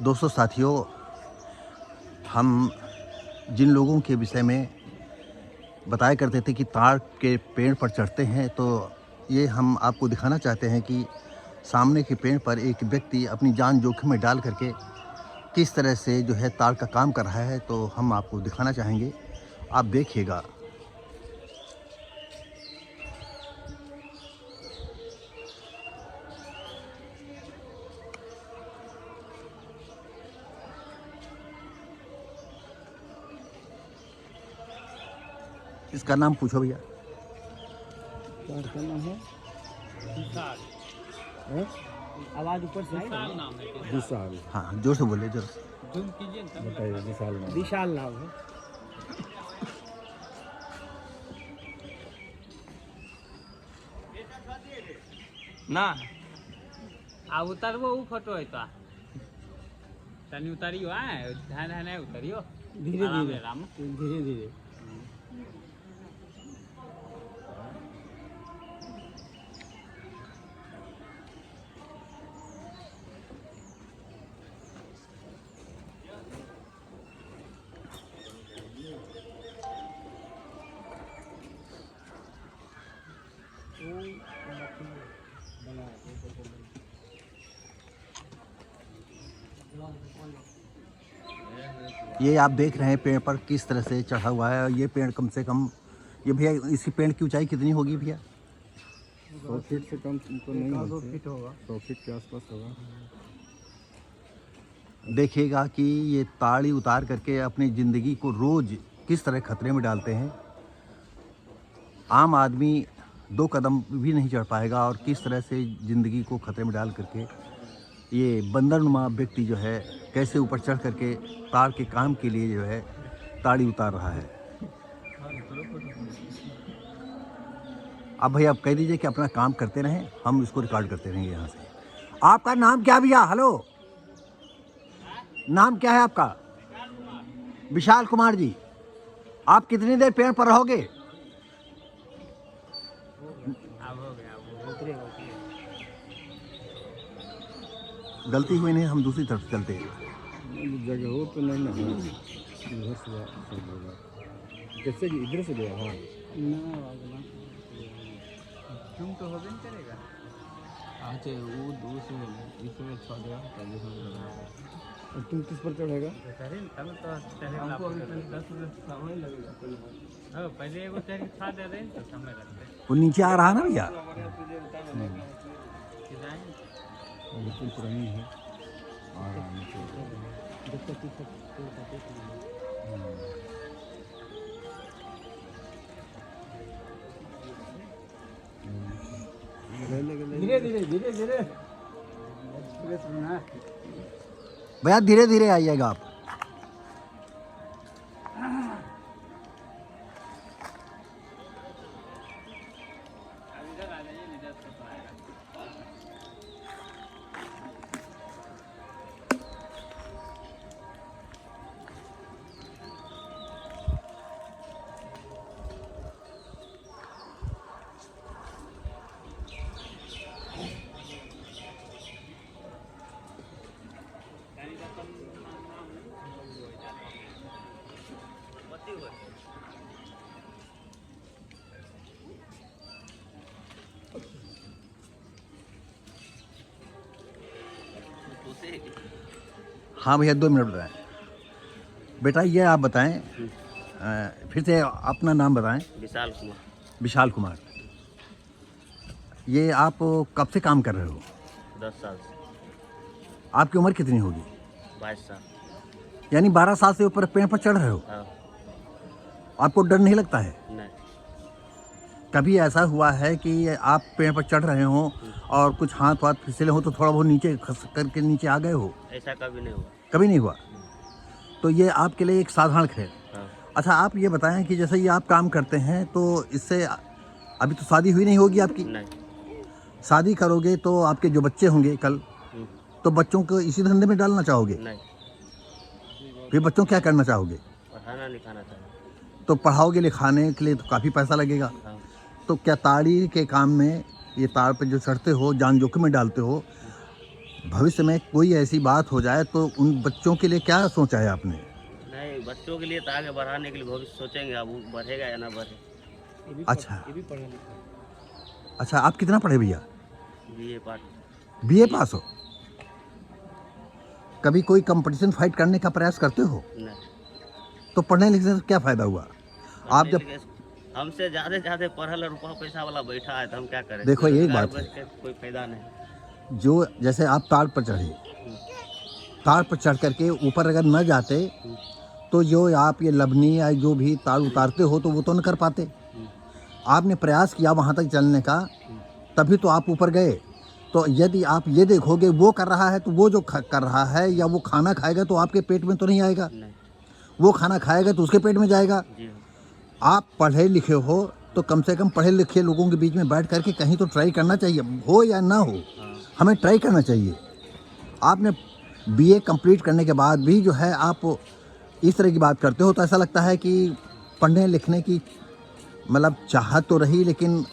दोस्तों साथियों, हम जिन लोगों के विषय में बताया करते थे कि ताड़ के पेड़ पर चढ़ते हैं, तो ये हम आपको दिखाना चाहते हैं कि सामने के पेड़ पर एक व्यक्ति अपनी जान जोखिम में डाल करके किस तरह से जो है ताड़ का काम कर रहा है। तो हम आपको दिखाना चाहेंगे, आप देखिएगा। इसका नाम पूछो भैया। ताड़ का नाम है आवाज ऊपर से आई ना। विशाल। हाँ, जोर से बोलिए, जोर से। बताइए। विशाल नाम। विशाल नाम है। ना आ उतारबो ऊ फोटो है तो तनी उतारियो ध्यान ध्यान उतारियो धीरे धीरे राम धीरे धीरे। ये आप देख रहे हैं पेड़ पर किस तरह से चढ़ा हुआ है। ये पेड़ कम से कम, ये भैया इसी पेड़ की ऊंचाई कितनी होगी भैया? 100 फीट से कम तो नहीं होगा। 2 फीट होगा। 100 फीट के आसपास होगा। देखिएगा कि ये ताड़ी उतार करके अपनी ज़िंदगी को रोज़ किस तरह खतरे में डालते हैं। आम आदमी 2 कदम भी नहीं चढ़ पाएगा और किस तरह से ज़िंदगी को खतरे में डाल करके ये बंदरनुमा व्यक्ति जो है कैसे ऊपर चढ़ करके ताड़ के काम के लिए जो है ताड़ी उतार रहा है। अब भैया आप कह दीजिए कि अपना काम करते रहें, हम इसको रिकॉर्ड करते रहेंगे यहाँ से। आपका नाम क्या भैया? हेलो, नाम क्या है आपका? विशाल कुमार जी। आप कितनी देर पेड़ पर रहोगे? गलती हुई नहीं, हम दूसरी तरफ चलते हैं। जगह हो तो नहीं ना, इधर से होगा। कैसे कि इधर से गया? हाँ, तुम तो हो भी नहीं करेगा अच्छा वो दूसरे इसमें छोड़ देगा पहले और तुम किस पर चढ़ेगा? तब तो हमको अभी 10 मिनट समय लगेगा। पहले एगो चढ़ के खा दे रहे तो समय लगता वो नीचे आ रहा है ना भैया? बिल्कुल पुरानी है। आराम से। धीरे धीरे धीरे धीरे। भैया धीरे धीरे आइएगा आप। हाँ भैया 2 मिनट बताएं। बेटा ये आप बताएं, फिर से अपना नाम बताएं। विशाल कुमार। विशाल कुमार। ये आप कब से काम कर रहे हो? 10 साल से। आपकी उम्र कितनी होगी? 22 साल। यानी 12 साल से ऊपर पेड़ पर चढ़ रहे हो। हाँ। आपको डर नहीं लगता है? नहीं। कभी ऐसा हुआ है कि आप पेड़ पर चढ़ रहे हो और कुछ हाथ वाथ फिसले हो तो थोड़ा बहुत नीचे खस करके नीचे आ गए हो? ऐसा कभी नहीं हुआ। कभी नहीं हुआ। तो ये आपके लिए एक साधारण खेल। हाँ। अच्छा आप ये बताएं कि जैसे ये आप काम करते हैं तो इससे अभी तो शादी हुई नहीं होगी आपकी? नहीं। शादी करोगे तो आपके जो बच्चे होंगे कल, तो बच्चों को इसी धंधे में डालना चाहोगे? नहीं। फिर बच्चों क्या करना चाहोगे? पढ़ाना लिखाना चाहिए। तो पढ़ाओगे लिखाने के लिए तो काफ़ी पैसा लगेगा। हाँ। तो क्या ताड़ी के काम में, ये ताड़ पे जो चढ़ते हो, जान जोखिम में डालते हो, भविष्य में कोई ऐसी बात हो जाए तो उन बच्चों के लिए क्या सोचा है आपने? नहीं, बच्चों के लिए तो आगे बढ़ाने के लिए भविष्य सोचेंगे, अब वो बढ़ेगा या ना बढ़े। अच्छा ये भी पढ़ा लिखा। अच्छा, आप कितना पढ़े भैया? BA part. बीए पास हो? कभी कोई कंपटीशन फाइट करने का प्रयास करते हो? नहीं, तो पढ़ने लिखने से क्या फ़ायदा हुआ? आप जब हमसे ज़्यादा पढ़ल रुपया पैसा वाला बैठा है तो हम क्या करें? देखो, यही बात बेरोजगार बैठ के कोई फायदा नहीं। जो जैसे आप ताड़ पर चढ़े, ताड़ पर चढ़ करके ऊपर अगर न जाते तो जो आप ये लबनी या जो भी ताड़ उतारते हो तो वो तो न कर पाते। आपने प्रयास किया वहाँ तक चलने का, तभी तो आप ऊपर गए। तो यदि आप ये देखोगे वो कर रहा है तो वो जो कर रहा है या वो खाना खाएगा तो आपके पेट में तो नहीं आएगा, नहीं। वो खाना खाएगा तो उसके पेट में जाएगा। जी हाँ। आप पढ़े लिखे हो तो कम से कम पढ़े लिखे लोगों के बीच में बैठ करके कहीं तो ट्राई करना चाहिए, हो या ना हो, हमें ट्राई करना चाहिए। आपने बीए कंप्लीट करने के बाद भी जो है आप इस तरह की बात करते हो तो ऐसा लगता है कि पढ़ने लिखने की मतलब चाहत तो रही लेकिन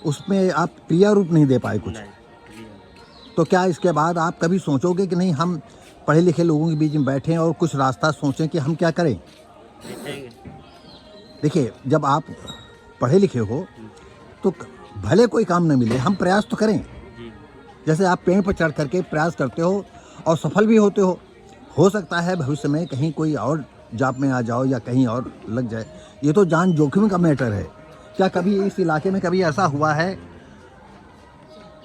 उसमें आप क्रिया रूप नहीं दे पाए कुछ। नहीं, जी हाँ। तो क्या इसके बाद आप कभी सोचोगे कि नहीं हम पढ़े लिखे लोगों के बीच में बैठें और कुछ रास्ता सोचें कि हम क्या करें? देखेंगे। देखिए, जब आप पढ़े लिखे हो तो भले कोई काम न मिले, हम प्रयास तो करें। जी। जैसे आप पेड़ पर चढ़ करके प्रयास करते हो और सफल भी होते हो सकता है भविष्य में कहीं कोई और जॉब में आ जाओ या कहीं और लग जाए। ये तो जान जोखिम का मैटर है। क्या कभी इस इलाके में कभी ऐसा हुआ है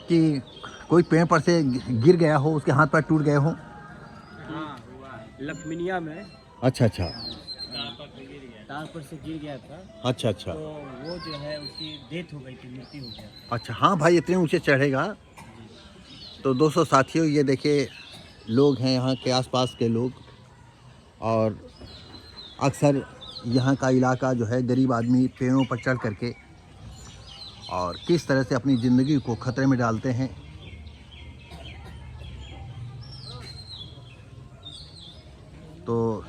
कि कोई पेड़ पर से गिर गया हो, उसके हाथ पैर टूट गए हो? हाँ हुआ है। लखमीनिया में अच्छा अच्छा तार पर से गिर गया था, अच्छा अच्छा तो वो जो है उसकी डेथ हो गई थी, मृत्यु हो गया। अच्छा। हाँ भाई, इतने ऊंचे चढ़ेगा। तो दोस्तों साथियों, ये देखिए लोग हैं यहाँ के आसपास के लोग, और अक्सर यहाँ का इलाका जो है गरीब आदमी पेड़ों पर चढ़ करके और किस तरह से अपनी ज़िंदगी को खतरे में डालते हैं। तो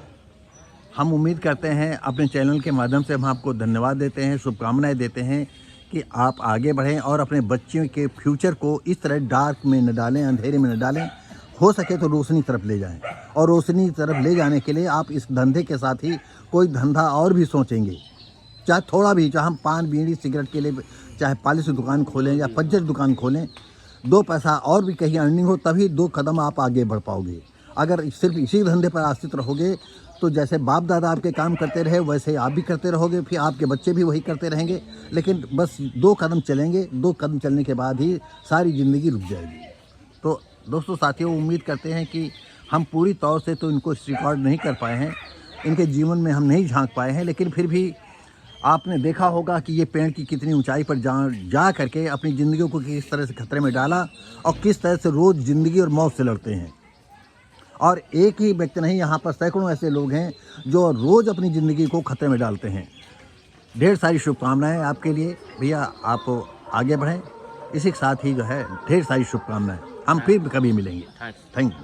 हम उम्मीद करते हैं अपने चैनल के माध्यम से हम आपको धन्यवाद देते हैं, शुभकामनाएं देते हैं कि आप आगे बढ़ें और अपने बच्चों के फ्यूचर को इस तरह डार्क में न डालें, अंधेरे में न डालें। हो सके तो रोशनी तरफ ले जाएं, और रोशनी तरफ ले जाने के लिए आप इस धंधे के साथ ही कोई धंधा और भी सोचेंगे, चाहे थोड़ा भी, चाहे हम पान बीड़ी सिगरेट के लिए चाहे पॉलिश की दुकान खोलें या पंचर दुकान खोलें, 2 पैसा और भी कहीं अर्निंग हो तभी 2 कदम आप आगे बढ़ पाओगे। अगर सिर्फ इसी धंधे पर आश्रित रहोगे तो जैसे बाप दादा आपके काम करते रहे वैसे आप भी करते रहोगे, फिर आपके बच्चे भी वही करते रहेंगे। लेकिन बस 2 कदम चलेंगे, 2 कदम चलने के बाद ही सारी ज़िंदगी रुक जाएगी। तो दोस्तों साथियों, उम्मीद करते हैं कि हम पूरी तौर से तो इनको रिकॉर्ड नहीं कर पाए हैं, इनके जीवन में हम नहीं झांक पाए हैं, लेकिन फिर भी आपने देखा होगा कि ये पेड़ की कितनी ऊंचाई पर जा करके अपनी ज़िंदगी को किस तरह से खतरे में डाला और किस तरह से रोज़ ज़िंदगी और मौत से लड़ते हैं। और एक ही व्यक्ति नहीं, यहाँ पर सैकड़ों ऐसे लोग हैं जो रोज़ अपनी ज़िंदगी को खतरे में डालते हैं। ढेर सारी शुभकामनाएं आपके लिए भैया, आप आगे बढ़ें। इसी के साथ ही जो है ढेर सारी शुभकामनाएं। हम फिर कभी मिलेंगे। Thank you.